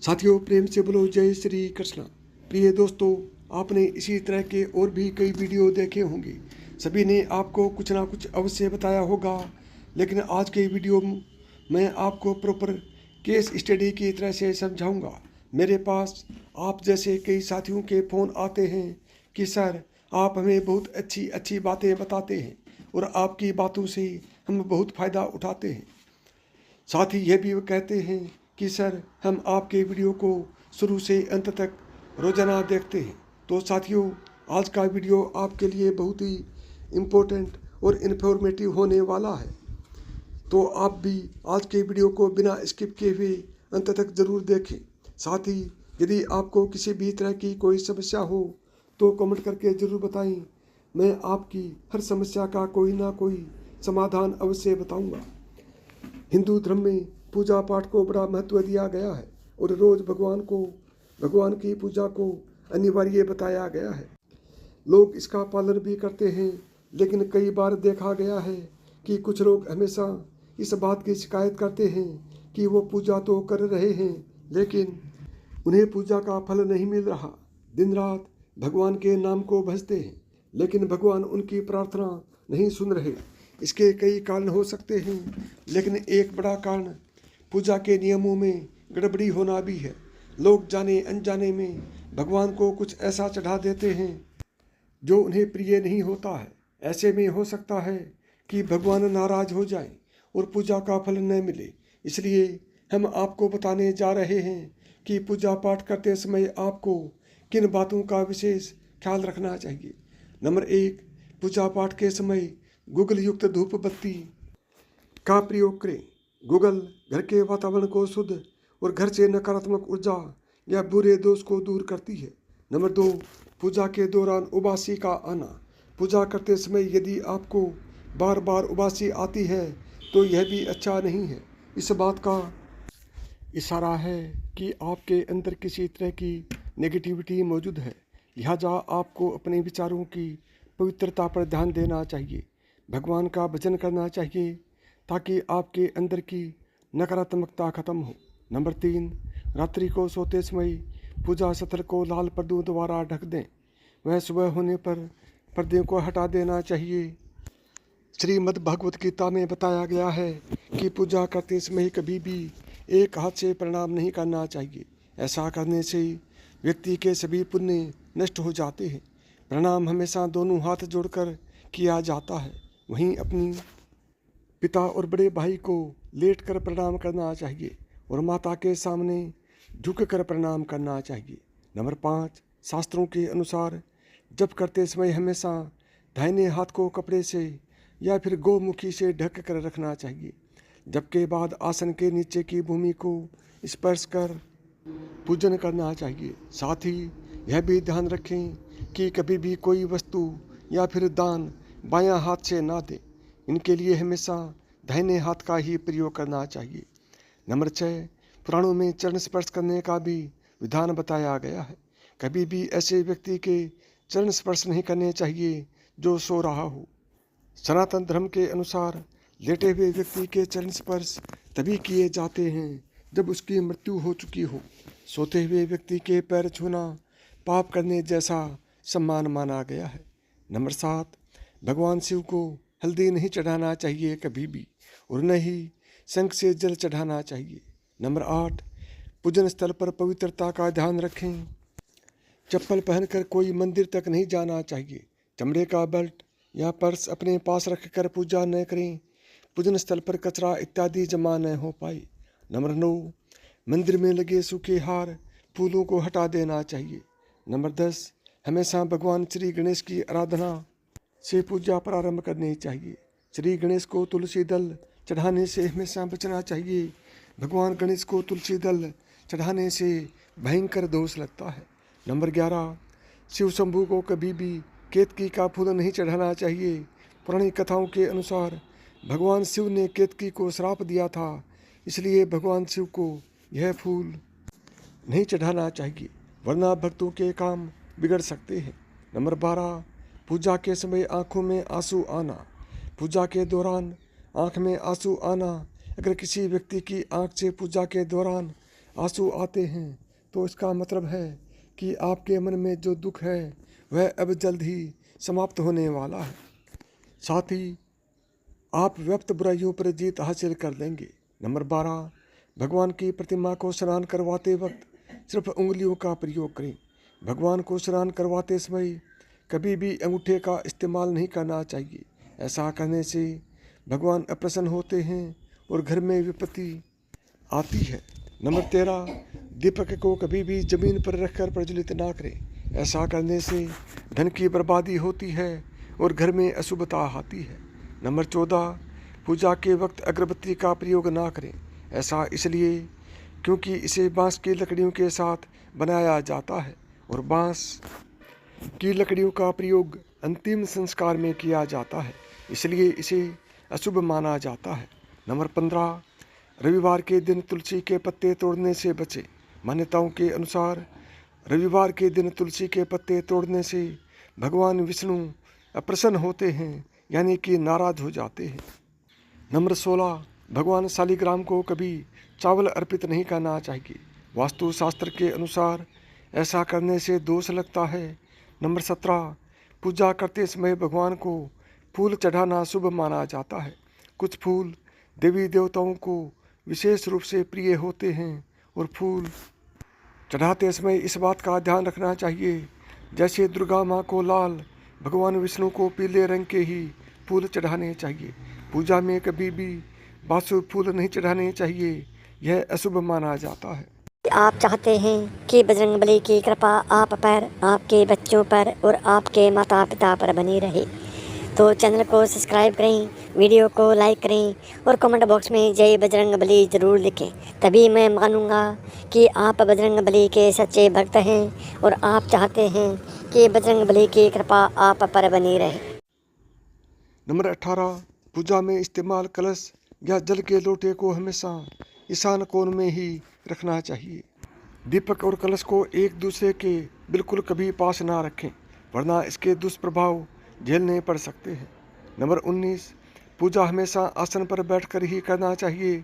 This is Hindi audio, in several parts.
साथियों, प्रेम से बोलो जय श्री कृष्ण। प्रिय दोस्तों, आपने इसी तरह के और भी कई वीडियो देखे होंगे। सभी ने आपको कुछ ना कुछ अवश्य बताया होगा, लेकिन आज के वीडियो में मैं आपको प्रॉपर केस स्टडी की तरह से समझाऊंगा। मेरे पास आप जैसे कई साथियों के फ़ोन आते हैं कि सर, आप हमें बहुत अच्छी अच्छी बातें बताते हैं और आपकी बातों से हम बहुत फ़ायदा उठाते हैं। साथ ही यह भी कहते हैं कि सर, हम आपके वीडियो को शुरू से अंत तक रोज़ाना देखते हैं। तो साथियों, आज का वीडियो आपके लिए बहुत ही इम्पोर्टेंट और इन्फॉर्मेटिव होने वाला है। तो आप भी आज के वीडियो को बिना स्किप किए हुए अंत तक ज़रूर देखें। साथ ही यदि आपको किसी भी तरह की कोई समस्या हो तो कमेंट करके ज़रूर बताएं। मैं आपकी हर समस्या का कोई ना कोई समाधान अवश्य बताऊंगा। हिंदू धर्म में पूजा पाठ को बड़ा महत्व दिया गया है और रोज़ भगवान की पूजा को अनिवार्य बताया गया है। लोग इसका पालन भी करते हैं, लेकिन कई बार देखा गया है कि कुछ लोग हमेशा इस बात की शिकायत करते हैं कि वो पूजा तो कर रहे हैं, लेकिन उन्हें पूजा का फल नहीं मिल रहा। दिन रात भगवान के नाम को भजते हैं, लेकिन भगवान उनकी प्रार्थना नहीं सुन रहे। इसके कई कारण हो सकते हैं, लेकिन एक बड़ा कारण पूजा के नियमों में गड़बड़ी होना भी है। लोग जाने अनजाने में भगवान को कुछ ऐसा चढ़ा देते हैं जो उन्हें प्रिय नहीं होता है। ऐसे में हो सकता है कि भगवान नाराज हो जाए और पूजा का फल न मिले। इसलिए हम आपको बताने जा रहे हैं कि पूजा पाठ करते समय आपको किन बातों का विशेष ख्याल रखना चाहिए। नंबर 1, पूजा पाठ के समय गूगल युक्त धूप बत्ती का प्रयोग करें। गूगल घर के वातावरण को शुद्ध और घर से नकारात्मक ऊर्जा या बुरे दोष को दूर करती है। नंबर 2, पूजा के दौरान उबासी का आना। पूजा करते समय यदि आपको बार बार उबासी आती है तो यह भी अच्छा नहीं है। इस बात का इशारा है कि आपके अंदर किसी तरह की नेगेटिविटी मौजूद है। लिहाजा आपको अपने विचारों की पवित्रता पर ध्यान देना चाहिए। भगवान का भजन करना चाहिए ताकि आपके अंदर की नकारात्मकता खत्म हो। नंबर 3, रात्रि को सोते समय पूजा स्थल को लाल पर्दों द्वारा ढक दें। वह सुबह होने पर पर्दे को हटा देना चाहिए। श्रीमद् भगवत गीता में बताया गया है कि पूजा करते समय कभी भी एक हाथ से प्रणाम नहीं करना चाहिए। ऐसा करने से व्यक्ति के सभी पुण्य नष्ट हो जाते हैं। प्रणाम हमेशा दोनों हाथ जोड़कर किया जाता है। वहीं अपनी पिता और बड़े भाई को लेटकर प्रणाम करना चाहिए और माता के सामने झुककर प्रणाम करना चाहिए। नंबर 5, शास्त्रों के अनुसार जप करते समय हमेशा दाहिने हाथ को कपड़े से या फिर गोमुखी से ढक कर रखना चाहिए। जप के बाद आसन के नीचे की भूमि को स्पर्श कर पूजन करना चाहिए। साथ ही यह भी ध्यान रखें कि कभी भी कोई वस्तु या फिर दान बायां हाथ से ना दें। इनके लिए हमेशा दाहिने हाथ का ही प्रयोग करना चाहिए। नंबर 6, पुराणों में चरण स्पर्श करने का भी विधान बताया गया है। कभी भी ऐसे व्यक्ति के चरण स्पर्श नहीं करने चाहिए जो सो रहा हो। सनातन धर्म के अनुसार लेटे हुए व्यक्ति के चरण स्पर्श तभी किए जाते हैं जब उसकी मृत्यु हो चुकी हो। सोते हुए व्यक्ति के पैर छूना पाप करने जैसा सम्मान माना गया है। नंबर 7, भगवान शिव को हल्दी नहीं चढ़ाना चाहिए कभी भी, और न ही शंख से जल चढ़ाना चाहिए। नंबर 8, पूजन स्थल पर पवित्रता का ध्यान रखें। चप्पल पहनकर कोई मंदिर तक नहीं जाना चाहिए। चमड़े का बेल्ट या पर्स अपने पास रखकर पूजा न करें। पूजन स्थल पर कचरा इत्यादि जमा न हो पाए। नंबर 9, मंदिर में लगे सूखे हार फूलों को हटा देना चाहिए। नंबर 10, हमेशा भगवान श्री गणेश की आराधना से पूजा प्रारंभ करनी चाहिए। श्री गणेश को तुलसी दल चढ़ाने से हमेशा बचना चाहिए। भगवान गणेश को तुलसी दल चढ़ाने से भयंकर दोष लगता है। नंबर 11, शिव शंभू को कभी भी केतकी का फूल नहीं चढ़ाना चाहिए। पुरानी कथाओं के अनुसार भगवान शिव ने केतकी को श्राप दिया था, इसलिए भगवान शिव को यह फूल नहीं चढ़ाना चाहिए, वरना भक्तों के काम बिगड़ सकते हैं। नंबर 12, पूजा के समय आंखों में आंसू आना। पूजा के दौरान आंख में आंसू आना, अगर किसी व्यक्ति की आंख से पूजा के दौरान आंसू आते हैं तो इसका मतलब है कि आपके मन में जो दुख है वह अब जल्द ही समाप्त होने वाला है। साथ ही आप व्यक्त बुराइयों पर जीत हासिल कर लेंगे। नंबर 12, भगवान की प्रतिमा को स्नान करवाते वक्त सिर्फ उंगलियों का प्रयोग करें। भगवान को स्नान करवाते समय कभी भी अंगूठे का इस्तेमाल नहीं करना चाहिए। ऐसा करने से भगवान अप्रसन्न होते हैं और घर में विपत्ति आती है। नंबर 13, दीपक को कभी भी जमीन पर रखकर प्रज्वलित ना करें। ऐसा करने से धन की बर्बादी होती है और घर में अशुभता आती है। नंबर 14, पूजा के वक्त अगरबत्ती का प्रयोग ना करें। ऐसा इसलिए क्योंकि इसे बांस की लकड़ियों के साथ बनाया जाता है और बांस की लकड़ियों का प्रयोग अंतिम संस्कार में किया जाता है, इसलिए इसे अशुभ माना जाता है। नंबर 15, रविवार के दिन तुलसी के पत्ते तोड़ने से बचें। मान्यताओं के अनुसार रविवार के दिन तुलसी के पत्ते तोड़ने से भगवान विष्णु अप्रसन्न होते हैं, यानी कि नाराज हो जाते हैं। नंबर 16, भगवान शालिग्राम को कभी चावल अर्पित नहीं करना चाहिए। वास्तु शास्त्र के अनुसार ऐसा करने से दोष लगता है। नंबर 17, पूजा करते समय भगवान को फूल चढ़ाना शुभ माना जाता है। कुछ फूल देवी देवताओं को विशेष रूप से प्रिय होते हैं और फूल चढ़ाते समय इस बात का ध्यान रखना चाहिए, जैसे दुर्गा माँ को लाल, भगवान विष्णु को पीले रंग के ही फूल चढ़ाने चाहिए। पूजा में कभी भी बासु फूल नहीं चढ़ाने चाहिए, यह अशुभ माना जाता है। आप चाहते हैं कि बजरंगबली की कृपा आप पर, आपके बच्चों पर और आपके माता पिता पर बनी रहे, तो चैनल को सब्सक्राइब करें, वीडियो को लाइक करें और कमेंट बॉक्स में जय बजरंगबली ज़रूर लिखें। तभी मैं मानूंगा कि आप बजरंगबली के सच्चे भक्त हैं और आप चाहते हैं कि बजरंगबली की कृपा आप पर बनी रहे। नंबर 18, पूजा में इस्तेमाल कलश या जल के लोटे को हमेशा ईशान कोण में ही रखना चाहिए। दीपक और कलश को एक दूसरे के बिल्कुल कभी पास ना रखें, वरना इसके दुष्प्रभाव झेलने पड़ सकते हैं। नंबर 19, पूजा हमेशा आसन पर बैठकर ही करना चाहिए।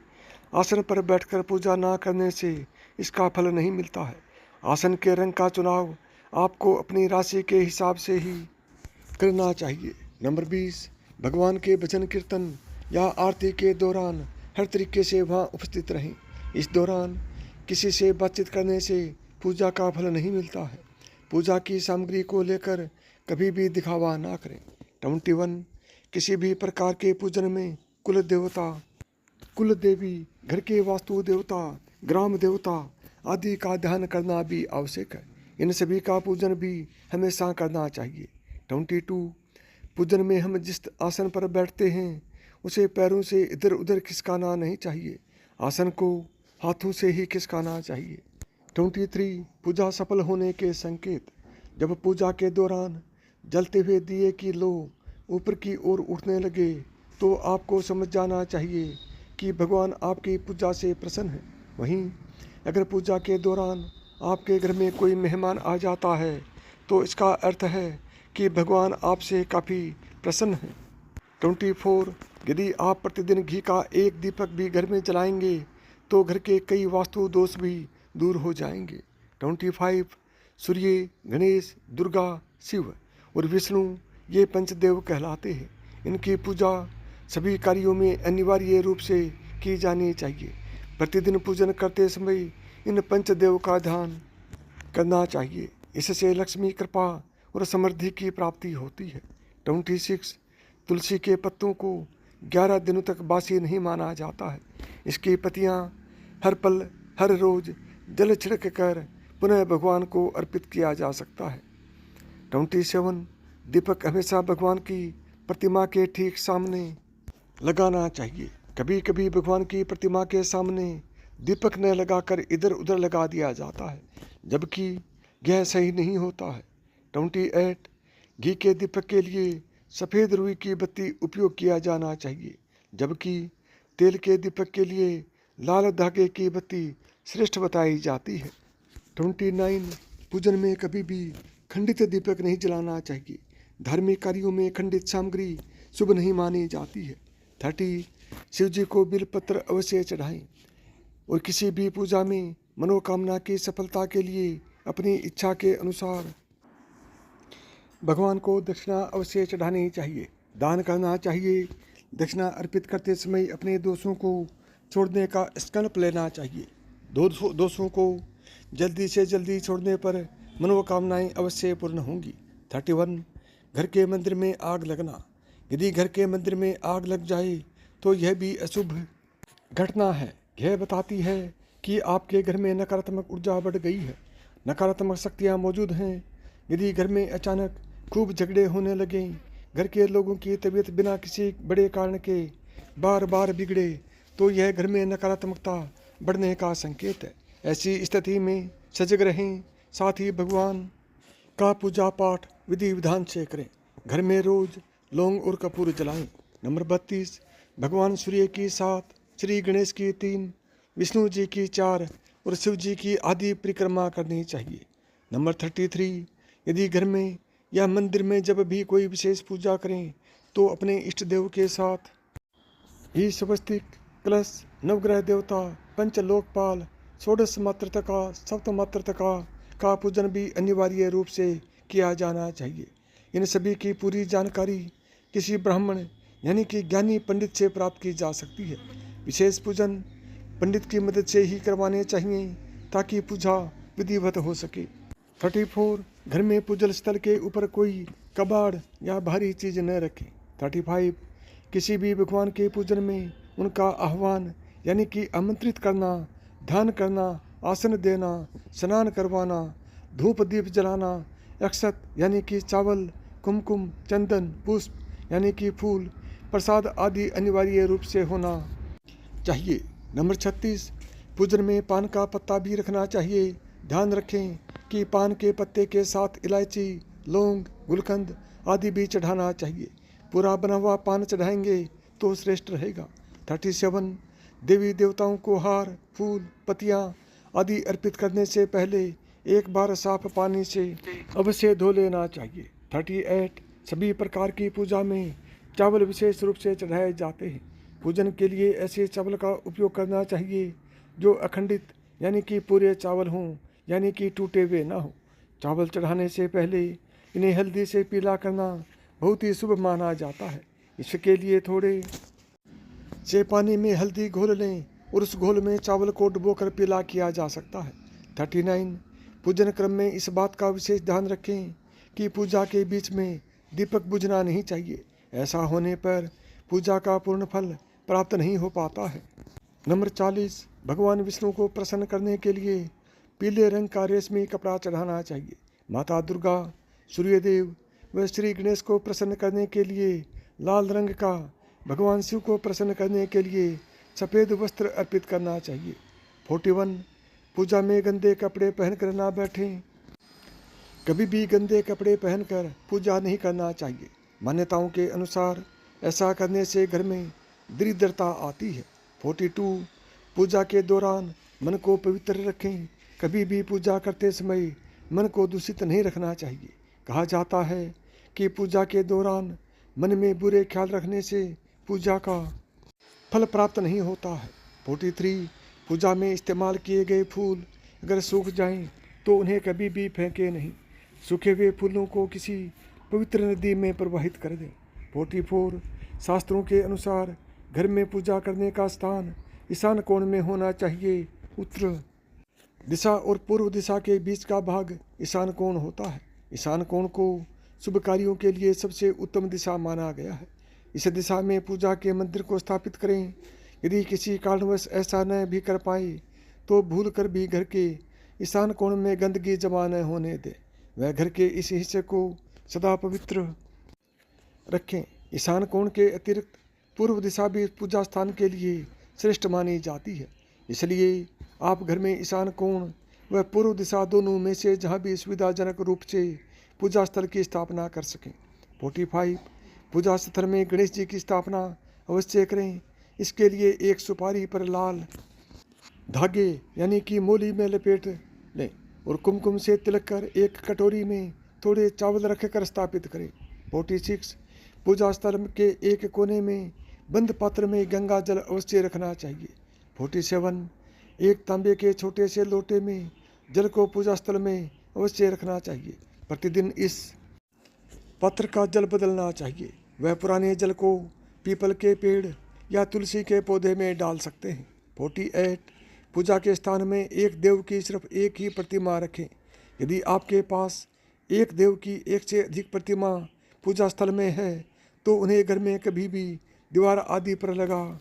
आसन पर बैठकर पूजा ना करने से इसका फल नहीं मिलता है। आसन के रंग का चुनाव आपको अपनी राशि के हिसाब से ही करना चाहिए। नंबर 20, भगवान के भजन कीर्तन या आरती के दौरान हर तरीके से वहाँ उपस्थित रहें। इस दौरान किसी से बातचीत करने से पूजा का फल नहीं मिलता है। पूजा की सामग्री को लेकर कभी भी दिखावा ना करें। 21, किसी भी प्रकार के पूजन में कुल देवता, कुल देवी, घर के वास्तु देवता, ग्राम देवता आदि का ध्यान करना भी आवश्यक है। इन सभी का पूजन भी हमेशा करना चाहिए। 22, पूजन में हम जिस आसन पर बैठते हैं उसे पैरों से इधर उधर खिसकाना नहीं चाहिए, आसन को हाथों से ही खिसकाना चाहिए। 23, पूजा सफल होने के संकेत। जब पूजा के दौरान जलते हुए दिए की लो ऊपर की ओर उठने लगे तो आपको समझ जाना चाहिए कि भगवान आपकी पूजा से प्रसन्न है। वहीं अगर पूजा के दौरान आपके घर में कोई मेहमान आ जाता है तो इसका अर्थ है कि भगवान आपसे काफ़ी प्रसन्न है। 24, यदि आप प्रतिदिन घी का एक दीपक भी घर में जलाएंगे तो घर के कई वास्तु दोष भी दूर हो जाएंगे। 25, सूर्य, गणेश, दुर्गा, शिव और विष्णु ये पंचदेव कहलाते हैं। इनकी पूजा सभी कार्यों में अनिवार्य रूप से की जानी चाहिए। प्रतिदिन पूजन करते समय इन पंचदेव का ध्यान करना चाहिए। इससे लक्ष्मी कृपा और समृद्धि की प्राप्ति होती है। 26, तुलसी के पत्तों को 11 दिनों तक बासी नहीं माना जाता है। इसकी पत्तियां हर पल, हर रोज जल छिड़क कर पुनः भगवान को अर्पित किया जा सकता है। 27, दीपक हमेशा भगवान की प्रतिमा के ठीक सामने लगाना चाहिए। कभी कभी भगवान की प्रतिमा के सामने दीपक न लगाकर इधर उधर लगा दिया जाता है, जबकि यह सही नहीं होता है। 28, घी के दीपक के लिए सफ़ेद रुई की बत्ती उपयोग किया जाना चाहिए, जबकि तेल के दीपक के लिए लाल धागे की बत्ती श्रेष्ठ बताई जाती है। 29, पूजन में कभी भी खंडित दीपक नहीं जलाना चाहिए। धार्मिक कार्यों में खंडित सामग्री शुभ नहीं मानी जाती है। 30, शिव जी को बिलपत्र अवश्य चढ़ाएं और किसी भी पूजा में मनोकामना की सफलता के लिए अपनी इच्छा के अनुसार भगवान को दक्षिणा अवश्य चढ़ानी चाहिए, दान करना चाहिए। दक्षिणा अर्पित करते समय अपने दोषों को छोड़ने का संकल्प लेना चाहिए। दोषों को जल्दी से जल्दी छोड़ने पर मनोकामनाएं अवश्य पूर्ण होंगी। 31 घर के मंदिर में आग लगना। यदि घर के मंदिर में आग लग जाए तो यह भी अशुभ घटना है। यह बताती है कि आपके घर में नकारात्मक ऊर्जा बढ़ गई है, नकारात्मक शक्तियाँ मौजूद हैं। यदि घर में अचानक खूब झगड़े होने लगें, घर के लोगों की तबीयत बिना किसी बड़े कारण के बार बार बिगड़े, तो यह घर में नकारात्मकता बढ़ने का संकेत है। ऐसी स्थिति में सजग रहें, साथ ही भगवान का पूजा पाठ विधि विधान से करें। घर में रोज लौंग और कपूर जलाएं। नंबर 32 भगवान सूर्य की 7, श्री गणेश की 3, विष्णु जी की 4 और शिव जी की आदि परिक्रमा करनी चाहिए। नंबर 33 यदि घर में या मंदिर में जब भी कोई विशेष पूजा करें तो अपने इष्ट देव के साथ ही स्वस्तिक, कलश, नवग्रह देवता, पंच लोकपाल, षोडश मातृका, सप्त मातृका का पूजन भी अनिवार्य रूप से किया जाना चाहिए। इन सभी की पूरी जानकारी किसी ब्राह्मण यानी कि ज्ञानी पंडित से प्राप्त की जा सकती है। विशेष पूजन पंडित की मदद से ही करवाने चाहिए ताकि पूजा विधिवत हो सके। 34 घर में पूजन स्थल के ऊपर कोई कबाड़ या भारी चीज न रखें। 35 किसी भी भगवान के पूजन में उनका आह्वान यानी कि आमंत्रित करना, ध्यान करना, आसन देना, स्नान करवाना, धूप दीप जलाना, अक्षत यानी कि चावल, कुमकुम, चंदन, पुष्प यानी कि फूल, प्रसाद आदि अनिवार्य रूप से होना चाहिए। नंबर 36 पूजन में पान का पत्ता भी रखना चाहिए। ध्यान रखें कि पान के पत्ते के साथ इलायची, लौंग, गुलकंद आदि भी चढ़ाना चाहिए। पूरा बना हुआ पान चढ़ाएंगे तो श्रेष्ठ रहेगा। 37 देवी देवताओं को हार, फूल, पत्तियाँ आदि अर्पित करने से पहले एक बार साफ पानी से अवश्य धो लेना चाहिए। 38 सभी प्रकार की पूजा में चावल विशेष रूप से चढ़ाए जाते हैं। पूजन के लिए ऐसे चावल का उपयोग करना चाहिए जो अखंडित यानी कि पूरे चावल हों, यानी कि टूटे हुए ना हो। चावल चढ़ाने से पहले इन्हें हल्दी से पीला करना बहुत ही शुभ माना जाता है। इसके लिए थोड़े से पानी में हल्दी घोल लें और उस घोल में चावल को डुबोकर पीला किया जा सकता है। 39 पूजन क्रम में इस बात का विशेष ध्यान रखें कि पूजा के बीच में दीपक बुझना नहीं चाहिए। ऐसा होने पर पूजा का पूर्ण फल प्राप्त नहीं हो पाता है। नंबर 40 भगवान विष्णु को प्रसन्न करने के लिए पीले रंग का रेशमी कपड़ा चढ़ाना चाहिए। माता दुर्गा, सूर्यदेव व श्री गणेश को प्रसन्न करने के लिए लाल रंग का, भगवान शिव को प्रसन्न करने के लिए सफ़ेद वस्त्र अर्पित करना चाहिए। 41 पूजा में गंदे कपड़े पहनकर ना बैठें। कभी भी गंदे कपड़े पहनकर पूजा नहीं करना चाहिए। मान्यताओं के अनुसार ऐसा करने से घर में दरिद्रता आती है। 42 पूजा के दौरान मन को पवित्र रखें। कभी भी पूजा करते समय मन को दूषित नहीं रखना चाहिए। कहा जाता है कि पूजा के दौरान मन में बुरे ख्याल रखने से पूजा का फल प्राप्त नहीं होता है। 43 पूजा में इस्तेमाल किए गए फूल अगर सूख जाएं तो उन्हें कभी भी फेंके नहीं। सूखे हुए फूलों को किसी पवित्र नदी में प्रवाहित कर दें। 44 शास्त्रों के अनुसार घर में पूजा करने का स्थान ईशान कोण में होना चाहिए। उत्तर दिशा और पूर्व दिशा के बीच का भाग ईशान कोण होता है। ईशान कोण को शुभ कार्यों के लिए सबसे उत्तम दिशा माना गया है। इस दिशा में पूजा के मंदिर को स्थापित करें। यदि किसी कारणवश ऐसा न भी कर पाए तो भूल कर भी घर के ईशान कोण में गंदगी जमा न होने दें। वह घर के इस हिस्से को सदा पवित्र रखें। ईशान कोण के अतिरिक्त पूर्व दिशा भी पूजा स्थान के लिए श्रेष्ठ मानी जाती है। इसलिए आप घर में ईशान कोण व पूर्व दिशा दोनों में से जहाँ भी सुविधाजनक रूप से पूजा स्थल की स्थापना कर सकें। 45 पूजा स्थल में गणेश जी की स्थापना अवश्य करें। इसके लिए एक सुपारी पर लाल धागे यानी कि मोली में लपेट लें और कुमकुम से तिलक कर एक कटोरी में थोड़े चावल रखकर स्थापित करें। 46 पूजा स्थल के एक कोने में बंद पात्र में गंगा जल अवश्य रखना चाहिए। 47 एक तांबे के छोटे से लोटे में जल को पूजा स्थल में अवश्य रखना चाहिए। प्रतिदिन इस पात्र का जल बदलना चाहिए। वह पुराने जल को पीपल के पेड़ या तुलसी के पौधे में डाल सकते हैं। 48 पूजा के स्थान में एक देव की सिर्फ एक ही प्रतिमा रखें। यदि आपके पास एक देव की एक से अधिक प्रतिमा पूजा स्थल में है तो उन्हें घर में कभी भी दीवार आदि पर लगा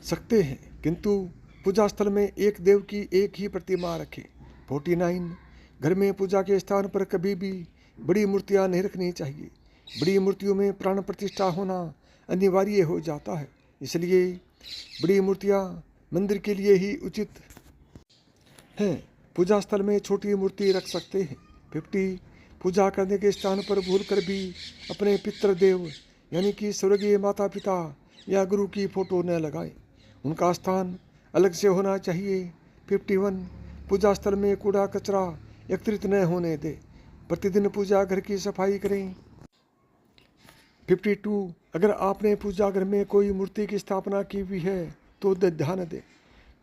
सकते हैं, किंतु पूजा स्थल में एक देव की एक ही प्रतिमा रखें। 49 घर में पूजा के स्थान पर कभी भी बड़ी मूर्तियां नहीं रखनी चाहिए। बड़ी मूर्तियों में प्राण प्रतिष्ठा होना अनिवार्य हो जाता है, इसलिए बड़ी मूर्तियां मंदिर के लिए ही उचित हैं। पूजा स्थल में छोटी मूर्ति रख सकते हैं। 50 पूजा करने के स्थान पर भूलकर भी अपने पितृदेव यानी कि स्वर्गीय माता पिता या गुरु की फोटो न लगाएं। उनका स्थान अलग से होना चाहिए। 51 पूजा स्थल में कूड़ा कचरा एकत्रित न होने दें। प्रतिदिन पूजा घर की सफाई करें। 52 अगर आपने पूजा घर में कोई मूर्ति की स्थापना की हुई है तो ध्यान दें,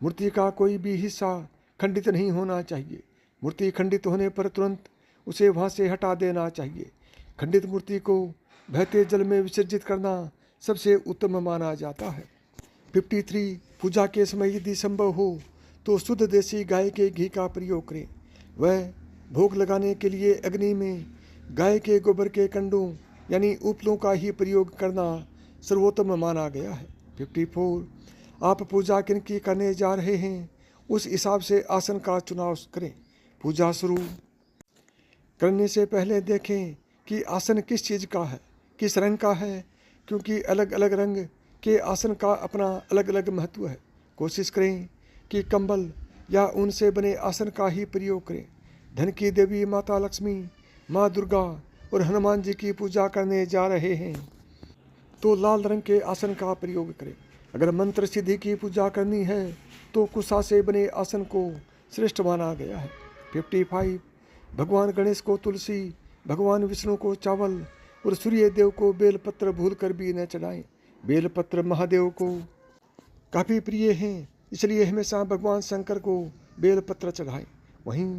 मूर्ति का कोई भी हिस्सा खंडित नहीं होना चाहिए। मूर्ति खंडित होने पर तुरंत उसे वहाँ से हटा देना चाहिए। खंडित मूर्ति को बहते जल में विसर्जित करना सबसे उत्तम माना जाता है। 53 पूजा के समय यदि संभव हो तो शुद्ध देसी गाय के घी का प्रयोग करें। वह भोग लगाने के लिए अग्नि में गाय के गोबर के कंडों यानी उपलों का ही प्रयोग करना सर्वोत्तम माना गया है। 54 आप पूजा किन की करने जा रहे हैं उस हिसाब से आसन का चुनाव करें। पूजा शुरू करने से पहले देखें कि आसन किस चीज़ का है, किस रंग का है, क्योंकि अलग अलग रंग के आसन का अपना अलग अलग महत्व है। कोशिश करें कि कंबल या ऊन से बने आसन का ही प्रयोग करें। धन की देवी माता लक्ष्मी, माँ दुर्गा और हनुमान जी की पूजा करने जा रहे हैं तो लाल रंग के आसन का प्रयोग करें। अगर मंत्र सिद्धि की पूजा करनी है तो कुशा से बने आसन को श्रेष्ठ माना गया है। 55 भगवान गणेश को तुलसी, भगवान विष्णु को चावल और सूर्य देव को बेलपत्र भूल कर भी न चढ़ाएं। बेलपत्र महादेव को काफ़ी प्रिय हैं, इसलिए हमेशा भगवान शंकर को बेलपत्र चढ़ाएं। वहीं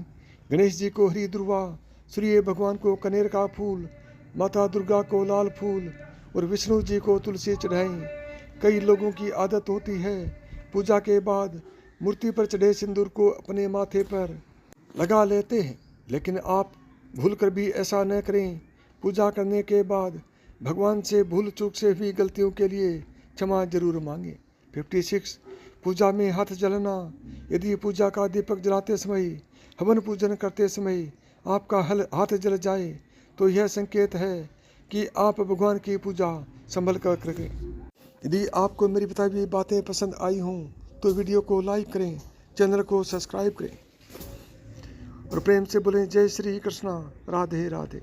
गणेश जी को हरी दुर्वा, सूर्य भगवान को कनेर का फूल, माता दुर्गा को लाल फूल और विष्णु जी को तुलसी चढ़ाएं। कई लोगों की आदत होती है पूजा के बाद मूर्ति पर चढ़े सिंदूर को अपने माथे पर लगा लेते हैं, लेकिन आप भूलकर भी ऐसा न करें। पूजा करने के बाद भगवान से भूल चूक से हुई गलतियों के लिए क्षमा जरूर मांगें। 56 पूजा में हाथ जलाना। यदि पूजा का दीपक जलाते समय, हवन पूजन करते समय आपका हाथ जल जाए तो यह संकेत है कि आप भगवान की पूजा संभल कर करें। यदि आपको मेरी बताई हुई बातें पसंद आई हों तो वीडियो को लाइक करें, चैनल को सब्सक्राइब करें और प्रेम से बोलें जय श्री कृष्णा, राधे राधे।